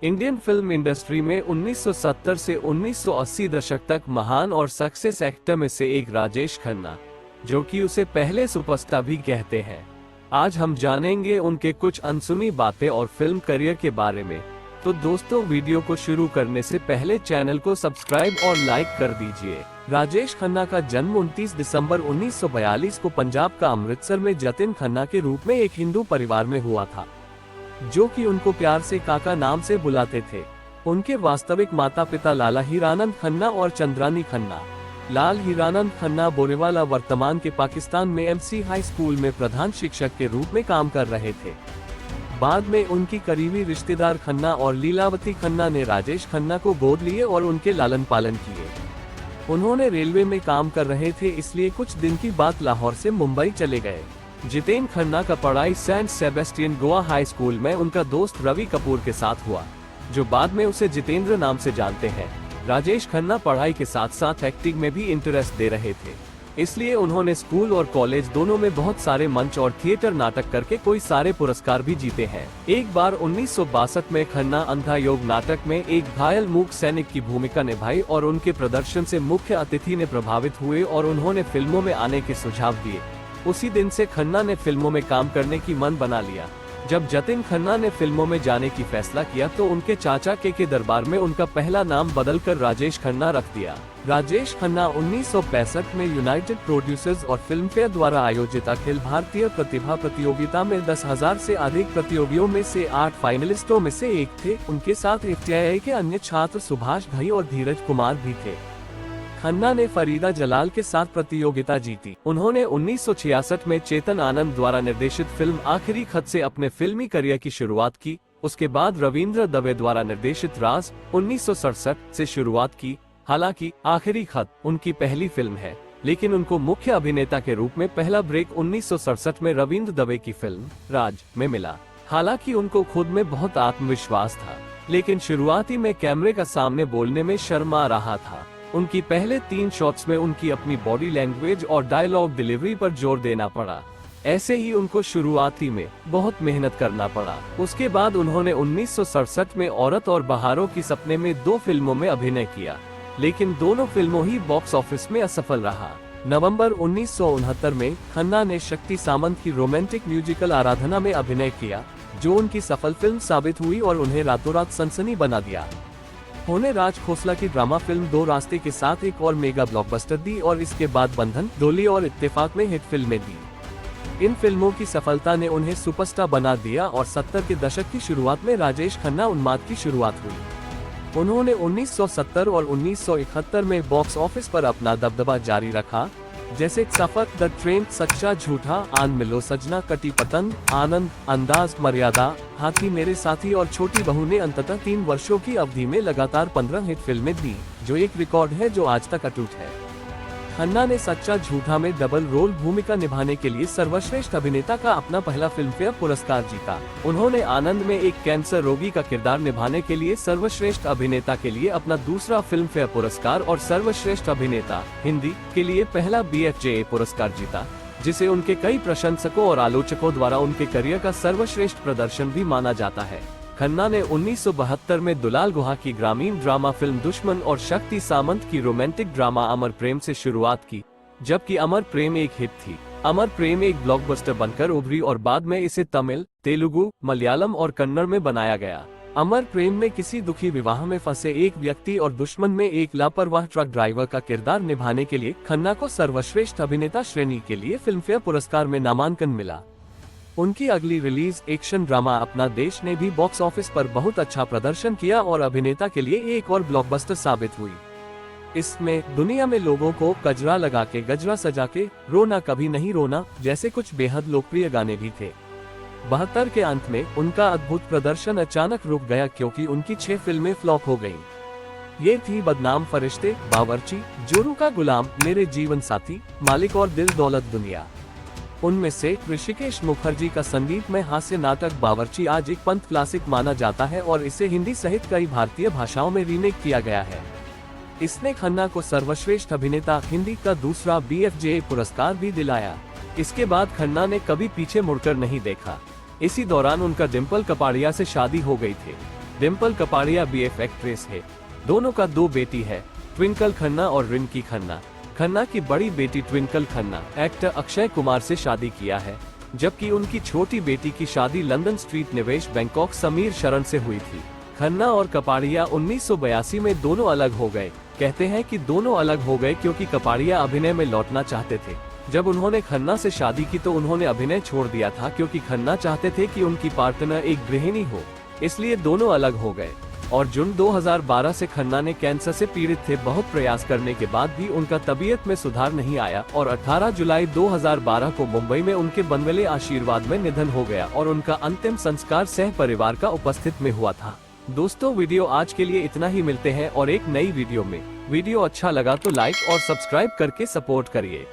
Indian film industry में 1970 से 1980 दशक तक महान और सक्सेस एक्टर में से एक राजेश खन्ना, जो कि उसे पहले सुपरस्टार भी कहते हैं। आज हम जानेंगे उनके कुछ अनसुनी बातें और फिल्म करियर के बारे में। तो दोस्तों, वीडियो को शुरू करने से पहले चैनल को सब्सक्राइब और लाइक कर दीजिए। राजेश खन्ना का जन्म 29 दिसंबर 1942 को पंजाब का अमृतसर में जतिन खन्ना के रूप में एक हिंदू परिवार में हुआ था, जो कि उनको प्यार से काका नाम से बुलाते थे। उनके वास्तविक माता पिता लाला हीरानंद खन्ना और चंद्रानी खन्ना। लाल हीरानंद खन्ना बोरेवाला वर्तमान के पाकिस्तान में एमसी हाई स्कूल में प्रधान शिक्षक के रूप में काम कर रहे थे। बाद में उनकी करीबी रिश्तेदार खन्ना और लीलावती खन्ना ने राजेश खन्ना को गोद लिए और उनके लालन पालन किए। उन्होंने रेलवे में काम कर रहे थे, इसलिए कुछ दिन की बात लाहौर से मुंबई चले गए। जितेन खन्ना का पढ़ाई Saint Sebastian Goa high school में उनका दोस्त रवि कपूर के साथ हुआ, जो बाद में उसे जितेंद्र नाम से जानते हैं। राजेश खन्ना पढ़ाई के साथ साथ एक्टिंग में भी इंटरेस्ट दे रहे थे, इसलिए उन्होंने स्कूल और कॉलेज दोनों में बहुत सारे मंच और थिएटर नाटक करके कोई सारे पुरस्कार भी जीते हैं। एक बार 1962 में खन्ना अंधा योग नाटक में एक घायल मूक सैनिक की भूमिका निभाई और उनके प्रदर्शन से मुख्य अतिथि ने प्रभावित हुए और उन्होंने फिल्मों में आने के सुझाव दिए। उसी दिन से खन्ना ने फिल्मों में काम करने की मन बना लिया। जब जतिन खन्ना ने फिल्मों में जाने की फैसला किया तो उनके चाचा के दरबार में उनका पहला नाम बदलकर राजेश खन्ना रख दिया। राजेश खन्ना 1965 में यूनाइटेड प्रोड्यूसर्स और फिल्म फेयर द्वारा आयोजित अखिल भारतीय प्रतिभा प्रतियोगिता में 10,000 से अधिक प्रतियोगियों में से 8 फाइनलिस्टों में से एक थे। उनके साथ एफटीआई के अन्य छात्र सुभाष घई और धीरज कुमार भी थे। खन्ना ने फरीदा जलाल के साथ प्रतियोगिता जीती। उन्होंने 1966 में चेतन आनंद द्वारा निर्देशित फिल्म आखिरी खत से अपने फिल्मी करियर की शुरुआत की। उसके बाद रविंद्र दवे द्वारा निर्देशित राज 1967 से शुरुआत की। हालांकि आखिरी खत उनकी पहली फिल्म है, लेकिन उनको मुख्य अभिनेता के रूप में पहला ब्रेक 1967 में रविंद्र दवे की फिल्म राज में मिला। हालांकि उनको खुद में बहुत आत्मविश्वास था, लेकिन शुरुआती में कैमरे का सामने बोलने में शर्म आ रहा था। उनकी पहले 3 शॉट्स में उनकी अपनी बॉडी लैंग्वेज और डायलॉग डिलीवरी पर जोर देना पड़ा। ऐसे ही उनको शुरुआती में बहुत मेहनत करना पड़ा। उसके बाद उन्होंने 1967 में औरत और बहारों की सपने में 2 फिल्मों में अभिनय किया, लेकिन दोनों फिल्मों ही बॉक्स ऑफिस में असफल रहा। नवंबर 1969 में खन्ना ने शक्ति सामंत की रोमांटिक म्यूजिकल आराधना में अभिनय किया, जो उनकी सफल फिल्म साबित हुई और उन्हें रातों रात सनसनी बना दिया। उन्होंने राज खोसला की ड्रामा फिल्म 2 रास्ते के साथ एक और मेगा ब्लॉकबस्टर दी और इसके बाद बंधन, डोली और इत्तेफाक में हिट फिल्में दी। इन फिल्मों की सफलता ने उन्हें सुपरस्टार बना दिया और 70 के दशक की शुरुआत में राजेश खन्ना उन्माद की शुरुआत हुई। उन्होंने 1970 और 1971 में बॉक्स ऑफिस पर अपना दबदबा जारी रखा, जैसे सफर, द ट्रेन, सच्चा झूठा, आन मिलो सजना, कटी पतंग, आनंद, अंदाज, मर्यादा, हाथी मेरे साथी और छोटी बहू ने अंततः 3 वर्षों की अवधि में लगातार 15 हिट फिल्में दी, जो एक रिकॉर्ड है जो आज तक अटूट है। खन्ना ने सच्चा झूठा में डबल रोल भूमिका निभाने के लिए सर्वश्रेष्ठ अभिनेता का अपना पहला फिल्म फेयर पुरस्कार जीता। उन्होंने आनंद में एक कैंसर रोगी का किरदार निभाने के लिए सर्वश्रेष्ठ अभिनेता के लिए अपना दूसरा फिल्म फेयर पुरस्कार और सर्वश्रेष्ठ अभिनेता हिंदी के लिए पहला BFJA पुरस्कार जीता, जिसे उनके कई प्रशंसकों और आलोचकों द्वारा उनके करियर का सर्वश्रेष्ठ प्रदर्शन भी माना जाता है। खन्ना ने 1972 में दुलाल गुहा की ग्रामीण ड्रामा फिल्म दुश्मन और शक्ति सामंत की रोमांटिक ड्रामा अमर प्रेम से शुरुआत की, जबकि अमर प्रेम एक हिट थी। अमर प्रेम एक ब्लॉकबस्टर बनकर उभरी और बाद में इसे तमिल, तेलुगु, मलयालम और कन्नड़ में बनाया गया। अमर प्रेम में किसी दुखी विवाह में फंसे एक व्यक्ति और दुश्मन में एक लापरवाह ट्रक ड्राइवर का किरदार निभाने के लिए खन्ना को सर्वश्रेष्ठ अभिनेता श्रेणी के लिए फिल्म फेयर पुरस्कार में नामांकन मिला। उनकी अगली रिलीज एक्शन ड्रामा अपना देश ने भी बॉक्स ऑफिस पर बहुत अच्छा प्रदर्शन किया और अभिनेता के लिए एक और ब्लॉकबस्टर साबित हुई। इसमें दुनिया में लोगों को गजरा लगा के, गजरा सजा के, रोना कभी नहीं रोना जैसे कुछ बेहद लोकप्रिय गाने भी थे। 72 के अंत में उनका अद्भुत प्रदर्शन अचानक रुक गया क्योंकि उनकी 6 फिल्में फ्लॉप हो गयीं। ये थी बदनाम फरिश्ते, बावर्ची, जोरू का गुलाम, मेरे जीवन साथी, मालिक और दिल दौलत दुनिया। उनमें से ऋषिकेश मुखर्जी का संगीत में हास्य नाटक बावर्ची आज एक पंथ क्लासिक माना जाता है और इसे हिंदी सहित कई भारतीय भाषाओं में रीमेक किया गया है। इसने खन्ना को सर्वश्रेष्ठ अभिनेता हिंदी का दूसरा BFJA पुरस्कार भी दिलाया। इसके बाद खन्ना ने कभी पीछे मुड़कर नहीं देखा। इसी दौरान उनका डिम्पल कपाड़िया से शादी हो गई थी। डिम्पल कपाड़िया बीएफ एक्ट्रेस है। दोनों का 2 बेटी है, ट्विंकल खन्ना और रिंकी खन्ना। खन्ना की बड़ी बेटी ट्विंकल खन्ना एक्टर अक्षय कुमार से शादी किया है, जबकि उनकी छोटी बेटी की शादी लंदन स्ट्रीट निवेश बैंकॉक समीर शरण से हुई थी। खन्ना और कपाड़िया 1982 में दोनों अलग हो गए। कहते हैं कि दोनों अलग हो गए क्योंकि कपाड़िया अभिनय में लौटना चाहते थे। जब उन्होंने खन्ना से शादी की तो उन्होंने अभिनय छोड़ दिया था, क्योंकि खन्ना चाहते थे कि उनकी पार्टनर एक गृहिणी हो, इसलिए दोनों अलग हो गए। और जून 2012 से खन्ना ने कैंसर से पीड़ित थे। बहुत प्रयास करने के बाद भी उनका तबीयत में सुधार नहीं आया और 18 जुलाई 2012 को मुंबई में उनके बनवेले आशीर्वाद में निधन हो गया और उनका अंतिम संस्कार सह परिवार का उपस्थित में हुआ था। दोस्तों, वीडियो आज के लिए इतना ही। मिलते हैं और एक नई वीडियो में। वीडियो अच्छा लगा तो लाइक और सब्सक्राइब करके सपोर्ट करिए।